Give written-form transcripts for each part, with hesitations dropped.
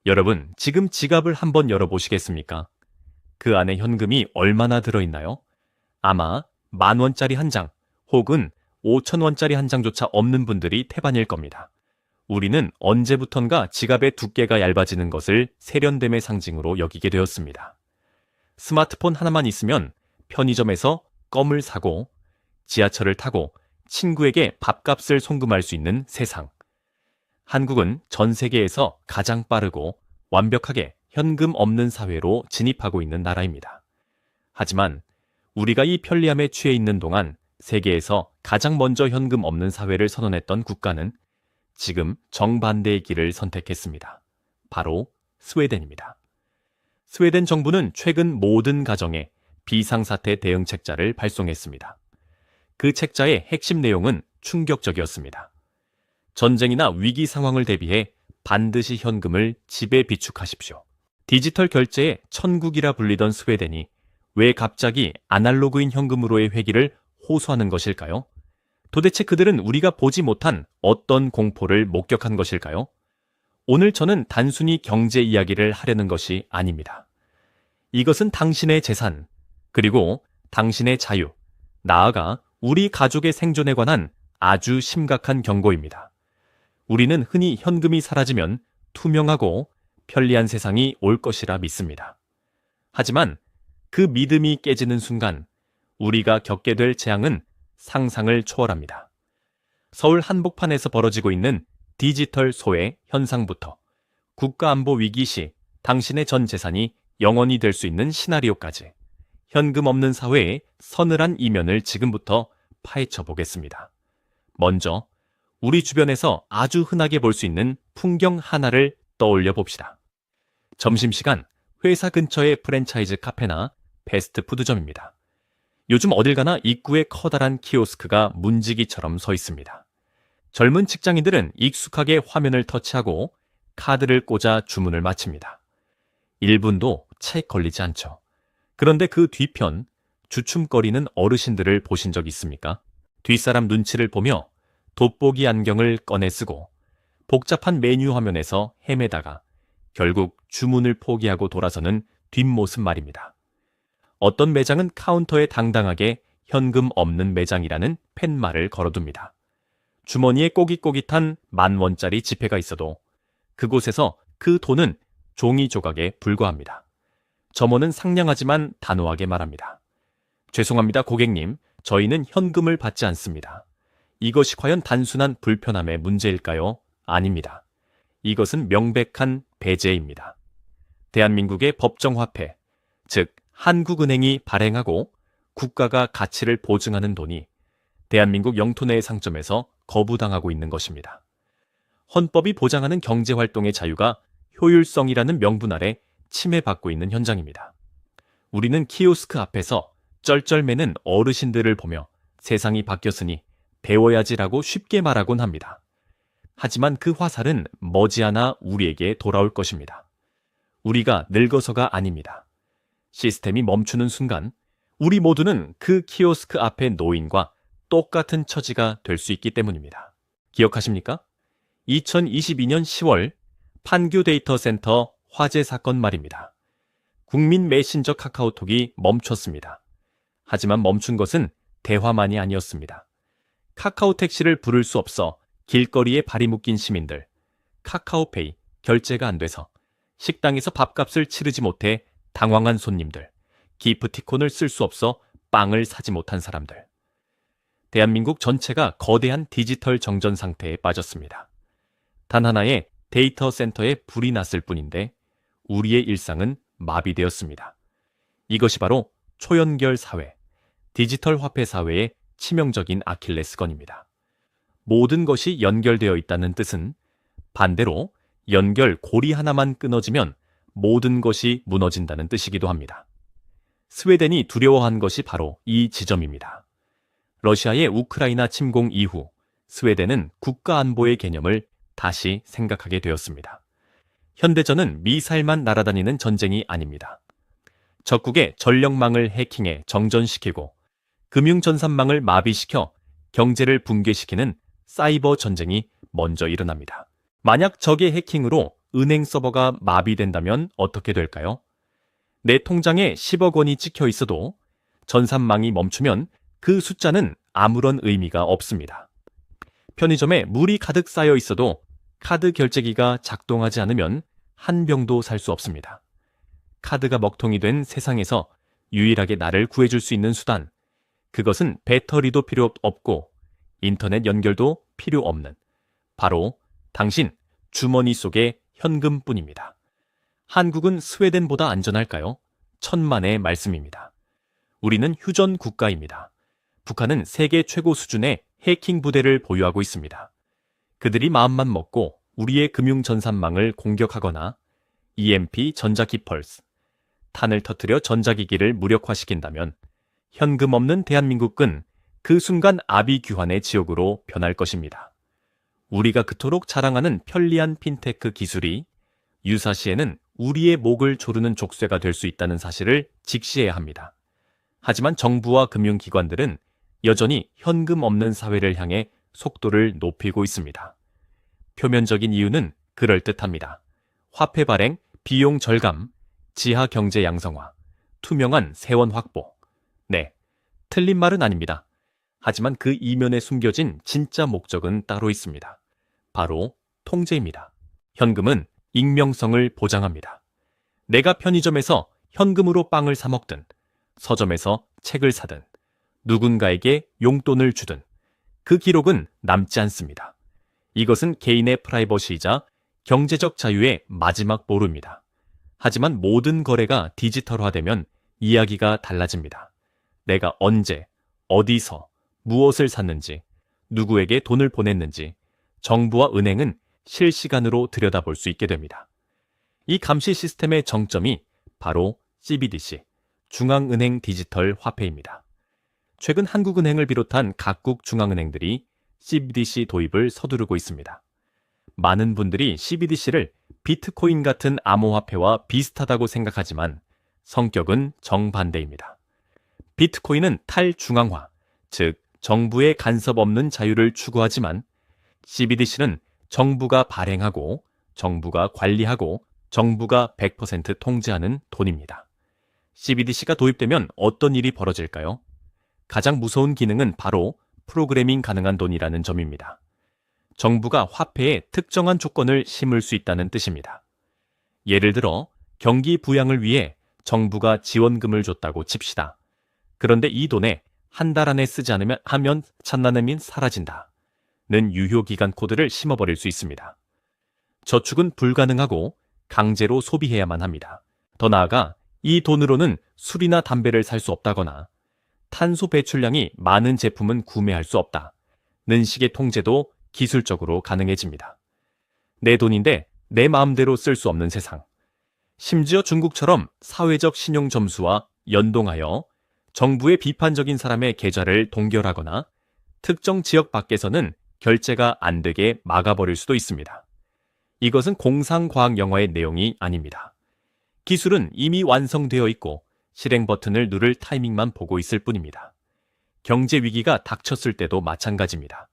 여러분, 지금 지갑을 한번 열어보시겠습니까? 그 안에 현금이 얼마나 들어있나요? 아마 10,000원짜리 한 장, 혹은 5,000원짜리 한 장조차 없는 분들이 태반일 겁니다. 우리는 언제부턴가 지갑의 두께가 얇아지는 것을 세련됨의 상징으로 여기게 되었습니다. 스마트폰 하나만 있으면 편의점에서 껌을 사고 지하철을 타고 친구에게 밥값을 송금할 수 있는 세상. 한국은 전 세계에서 가장 빠르고 완벽하게 현금 없는 사회로 진입하고 있는 나라입니다. 하지만 우리가 이 편리함에 취해 있는 동안 세계에서 가장 먼저 현금 없는 사회를 선언했던 국가는 지금 정반대의 길을 선택했습니다. 바로 스웨덴입니다. 스웨덴 정부는 최근 모든 가정에 비상사태 대응 책자를 발송했습니다. 그 책자의 핵심 내용은 충격적이었습니다. 전쟁이나 위기 상황을 대비해 반드시 현금을 집에 비축하십시오. 디지털 결제의 천국이라 불리던 스웨덴이 왜 갑자기 아날로그인 현금으로의 회귀를 호소하는 것일까요? 도대체 그들은 우리가 보지 못한 어떤 공포를 목격한 것일까요? 오늘 저는 단순히 경제 이야기를 하려는 것이 아닙니다. 이것은 당신의 재산, 그리고 당신의 자유, 나아가 우리 가족의 생존에 관한 아주 심각한 경고입니다. 우리는 흔히 현금이 사라지면 투명하고 편리한 세상이 올 것이라 믿습니다. 하지만 그 믿음이 깨지는 순간 우리가 겪게 될 재앙은 상상을 초월합니다. 서울 한복판에서 벌어지고 있는 디지털 소외 현상부터 국가안보 위기 시 당신의 전 재산이 영원히 될 수 있는 시나리오까지 현금 없는 사회의 서늘한 이면을 지금부터 파헤쳐 보겠습니다. 먼저 우리 주변에서 아주 흔하게 볼 수 있는 풍경 하나를 떠올려 봅시다. 점심시간 회사 근처의 프랜차이즈 카페나 패스트푸드점입니다. 요즘 어딜 가나 입구에 커다란 키오스크가 문지기처럼 서 있습니다. 젊은 직장인들은 익숙하게 화면을 터치하고 카드를 꽂아 주문을 마칩니다. 1분도 채 걸리지 않죠. 그런데 그 뒤편 주춤거리는 어르신들을 보신 적 있습니까? 뒷사람 눈치를 보며 돋보기 안경을 꺼내 쓰고 복잡한 메뉴 화면에서 헤매다가 결국 주문을 포기하고 돌아서는 뒷모습 말입니다. 어떤 매장은 카운터에 당당하게 현금 없는 매장이라는 팻말을 걸어둡니다. 주머니에 꼬깃꼬깃한 10,000원짜리 지폐가 있어도 그곳에서 그 돈은 종이 조각에 불과합니다. 점원은 상냥하지만 단호하게 말합니다. 죄송합니다, 고객님. 저희는 현금을 받지 않습니다. 이것이 과연 단순한 불편함의 문제일까요? 아닙니다. 이것은 명백한 배제입니다. 대한민국의 법정화폐, 즉 한국은행이 발행하고 국가가 가치를 보증하는 돈이 대한민국 영토 내의 상점에서 거부당하고 있는 것입니다. 헌법이 보장하는 경제활동의 자유가 효율성이라는 명분 아래 침해받고 있는 현장입니다. 우리는 키오스크 앞에서 쩔쩔매는 어르신들을 보며 세상이 바뀌었으니 배워야지라고 쉽게 말하곤 합니다. 하지만 그 화살은 머지않아 우리에게 돌아올 것입니다. 우리가 늙어서가 아닙니다. 시스템이 멈추는 순간 우리 모두는 그 키오스크 앞의 노인과 똑같은 처지가 될 수 있기 때문입니다. 기억하십니까? 2022년 10월 판교 데이터 센터 화재 사건 말입니다. 국민 메신저 카카오톡이 멈췄습니다. 하지만 멈춘 것은 대화만이 아니었습니다. 카카오 택시를 부를 수 없어 길거리에 발이 묶인 시민들, 카카오페이 결제가 안 돼서 식당에서 밥값을 치르지 못해 당황한 손님들, 기프티콘을 쓸 수 없어 빵을 사지 못한 사람들. 대한민국 전체가 거대한 디지털 정전 상태에 빠졌습니다. 단 하나의 데이터 센터에 불이 났을 뿐인데 우리의 일상은 마비되었습니다. 이것이 바로 초연결 사회, 디지털 화폐 사회의 치명적인 아킬레스건입니다. 모든 것이 연결되어 있다는 뜻은 반대로 연결 고리 하나만 끊어지면 모든 것이 무너진다는 뜻이기도 합니다. 스웨덴이 두려워한 것이 바로 이 지점입니다. 러시아의 우크라이나 침공 이후 스웨덴은 국가 안보의 개념을 다시 생각하게 되었습니다. 현대전은 미사일만 날아다니는 전쟁이 아닙니다. 적국의 전력망을 해킹해 정전시키고 금융전산망을 마비시켜 경제를 붕괴시키는 사이버 전쟁이 먼저 일어납니다. 만약 적의 해킹으로 은행 서버가 마비된다면 어떻게 될까요? 내 통장에 10억 원이 찍혀 있어도 전산망이 멈추면 그 숫자는 아무런 의미가 없습니다. 편의점에 물이 가득 쌓여 있어도 카드 결제기가 작동하지 않으면 한 병도 살 수 없습니다. 카드가 먹통이 된 세상에서 유일하게 나를 구해줄 수 있는 수단, 그것은 배터리도 필요 없고 인터넷 연결도 필요 없는 바로 당신 주머니 속의 현금뿐입니다. 한국은 스웨덴보다 안전할까요? 천만의 말씀입니다. 우리는 휴전 국가입니다. 북한은 세계 최고 수준의 해킹 부대를 보유하고 있습니다. 그들이 마음만 먹고 우리의 금융 전산망을 공격하거나 EMP 전자기 펄스, 탄을 터뜨려 전자기기를 무력화시킨다면 현금 없는 대한민국은 그 순간 아비규환의 지옥으로 변할 것입니다. 우리가 그토록 자랑하는 편리한 핀테크 기술이 유사시에는 우리의 목을 조르는 족쇄가 될 수 있다는 사실을 직시해야 합니다. 하지만 정부와 금융기관들은 여전히 현금 없는 사회를 향해 속도를 높이고 있습니다. 표면적인 이유는 그럴듯합니다. 화폐 발행, 비용 절감, 지하 경제 양성화, 투명한 세원 확보. 네, 틀린 말은 아닙니다. 하지만 그 이면에 숨겨진 진짜 목적은 따로 있습니다. 바로 통제입니다. 현금은 익명성을 보장합니다. 내가 편의점에서 현금으로 빵을 사 먹든, 서점에서 책을 사든, 누군가에게 용돈을 주든 그 기록은 남지 않습니다. 이것은 개인의 프라이버시이자 경제적 자유의 마지막 보루입니다. 하지만 모든 거래가 디지털화되면 이야기가 달라집니다. 내가 언제, 어디서, 무엇을 샀는지, 누구에게 돈을 보냈는지 정부와 은행은 실시간으로 들여다볼 수 있게 됩니다. 이 감시 시스템의 정점이 바로 CBDC, 중앙은행 디지털 화폐입니다. 최근 한국은행을 비롯한 각국 중앙은행들이 CBDC 도입을 서두르고 있습니다. 많은 분들이 CBDC를 비트코인 같은 암호화폐와 비슷하다고 생각하지만 성격은 정반대입니다. 비트코인은 탈중앙화, 즉 정부의 간섭 없는 자유를 추구하지만 CBDC는 정부가 발행하고 정부가 관리하고 정부가 100% 통제하는 돈입니다. CBDC가 도입되면 어떤 일이 벌어질까요? 가장 무서운 기능은 바로 프로그래밍 가능한 돈이라는 점입니다. 정부가 화폐에 특정한 조건을 심을 수 있다는 뜻입니다. 예를 들어 경기 부양을 위해 정부가 지원금을 줬다고 칩시다. 그런데 이 돈에 한 달 안에 쓰지 않으면 찬나눔이 사라진다. 는 유효기간 코드를 심어버릴 수 있습니다. 저축은 불가능하고 강제로 소비해야만 합니다. 더 나아가 이 돈으로는 술이나 담배를 살 수 없다거나 탄소 배출량이 많은 제품은 구매할 수 없다는 식의 통제도 기술적으로 가능해집니다. 내 돈인데 내 마음대로 쓸 수 없는 세상. 심지어 중국처럼 사회적 신용 점수와 연동하여 정부의 비판적인 사람의 계좌를 동결하거나 특정 지역 밖에서는 결제가 안 되게 막아버릴 수도 있습니다. 이것은 공상과학 영화의 내용이 아닙니다. 기술은 이미 완성되어 있고 실행 버튼을 누를 타이밍만 보고 있을 뿐입니다. 경제 위기가 닥쳤을 때도 마찬가지입니다.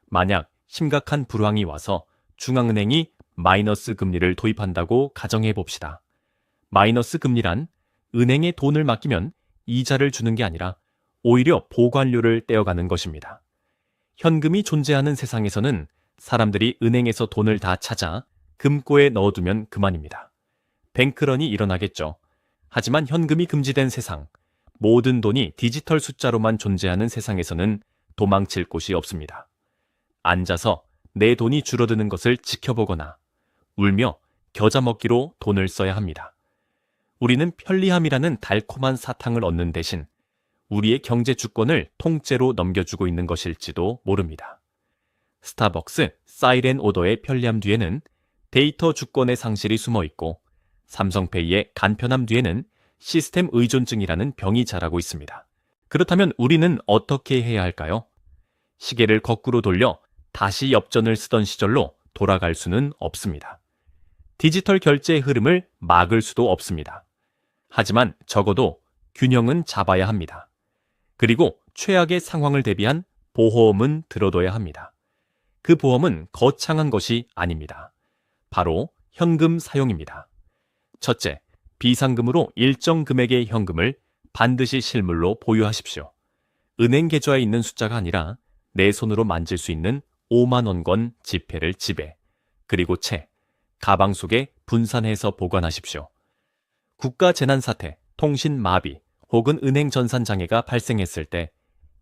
만약 심각한 불황이 와서 중앙은행이 마이너스 금리를 도입한다고 가정해 봅시다. 마이너스 금리란 은행에 돈을 맡기면 이자를 주는 게 아니라 오히려 보관료를 떼어가는 것입니다. 현금이 존재하는 세상에서는 사람들이 은행에서 돈을 다 찾아 금고에 넣어두면 그만입니다. 뱅크런이 일어나겠죠. 하지만 현금이 금지된 세상, 모든 돈이 디지털 숫자로만 존재하는 세상에서는 도망칠 곳이 없습니다. 앉아서 내 돈이 줄어드는 것을 지켜보거나 울며 겨자 먹기로 돈을 써야 합니다. 우리는 편리함이라는 달콤한 사탕을 얻는 대신 우리의 경제 주권을 통째로 넘겨주고 있는 것일지도 모릅니다. 스타벅스 사이렌 오더의 편리함 뒤에는 데이터 주권의 상실이 숨어 있고 삼성페이의 간편함 뒤에는 시스템 의존증이라는 병이 자라고 있습니다. 그렇다면 우리는 어떻게 해야 할까요? 시계를 거꾸로 돌려 다시 엽전을 쓰던 시절로 돌아갈 수는 없습니다. 디지털 결제의 흐름을 막을 수도 없습니다. 하지만 적어도 균형은 잡아야 합니다. 그리고 최악의 상황을 대비한 보험은 들어둬야 합니다. 그 보험은 거창한 것이 아닙니다. 바로 현금 사용입니다. 첫째, 비상금으로 일정 금액의 현금을 반드시 실물로 보유하십시오. 은행 계좌에 있는 숫자가 아니라 내 손으로 만질 수 있는 5만 원권 지폐를 집에, 그리고 채, 가방 속에 분산해서 보관하십시오. 국가 재난 사태, 통신 마비 혹은 은행 전산 장애가 발생했을 때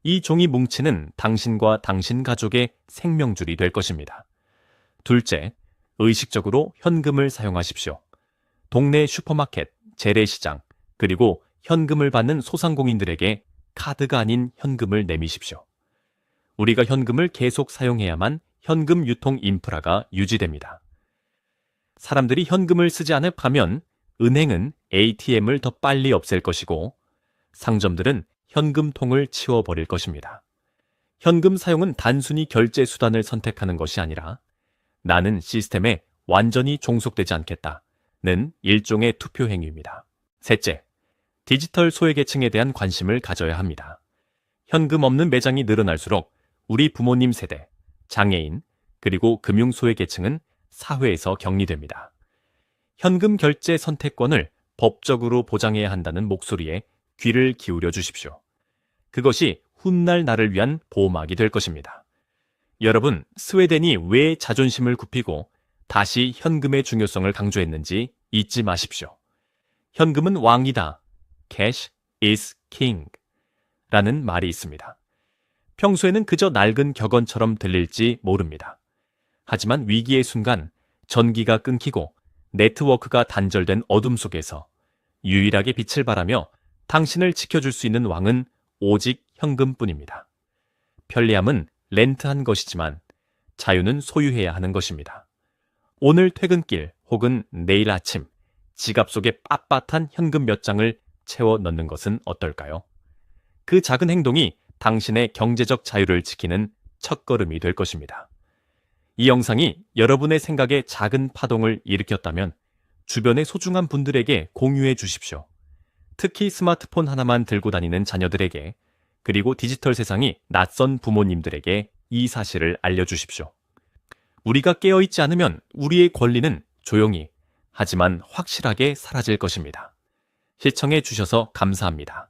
이 종이 뭉치는 당신과 당신 가족의 생명줄이 될 것입니다. 둘째, 의식적으로 현금을 사용하십시오. 동네 슈퍼마켓, 재래시장, 그리고 현금을 받는 소상공인들에게 카드가 아닌 현금을 내미십시오. 우리가 현금을 계속 사용해야만 현금 유통 인프라가 유지됩니다. 사람들이 현금을 쓰지 않을 가면 은행은 ATM을 더 빨리 없앨 것이고 상점들은 현금통을 치워버릴 것입니다. 현금 사용은 단순히 결제 수단을 선택하는 것이 아니라 나는 시스템에 완전히 종속되지 않겠다는 일종의 투표 행위입니다. 셋째, 디지털 소외계층에 대한 관심을 가져야 합니다. 현금 없는 매장이 늘어날수록 우리 부모님 세대, 장애인, 그리고 금융소외계층은 사회에서 격리됩니다. 현금 결제 선택권을 법적으로 보장해야 한다는 목소리에 귀를 기울여 주십시오. 그것이 훗날 나를 위한 보호막이 될 것입니다. 여러분, 스웨덴이 왜 자존심을 굽히고 다시 현금의 중요성을 강조했는지 잊지 마십시오. 현금은 왕이다. Cash is king. 라는 말이 있습니다. 평소에는 그저 낡은 격언처럼 들릴지 모릅니다. 하지만 위기의 순간 전기가 끊기고 네트워크가 단절된 어둠 속에서 유일하게 빛을 발하며 당신을 지켜줄 수 있는 왕은 오직 현금뿐입니다. 편리함은 렌트한 것이지만 자유는 소유해야 하는 것입니다. 오늘 퇴근길 혹은 내일 아침 지갑 속에 빳빳한 현금 몇 장을 채워 넣는 것은 어떨까요? 그 작은 행동이 당신의 경제적 자유를 지키는 첫걸음이 될 것입니다. 이 영상이 여러분의 생각에 작은 파동을 일으켰다면 주변의 소중한 분들에게 공유해 주십시오. 특히 스마트폰 하나만 들고 다니는 자녀들에게, 그리고 디지털 세상이 낯선 부모님들에게 이 사실을 알려주십시오. 우리가 깨어있지 않으면 우리의 권리는 조용히, 하지만 확실하게 사라질 것입니다. 시청해 주셔서 감사합니다.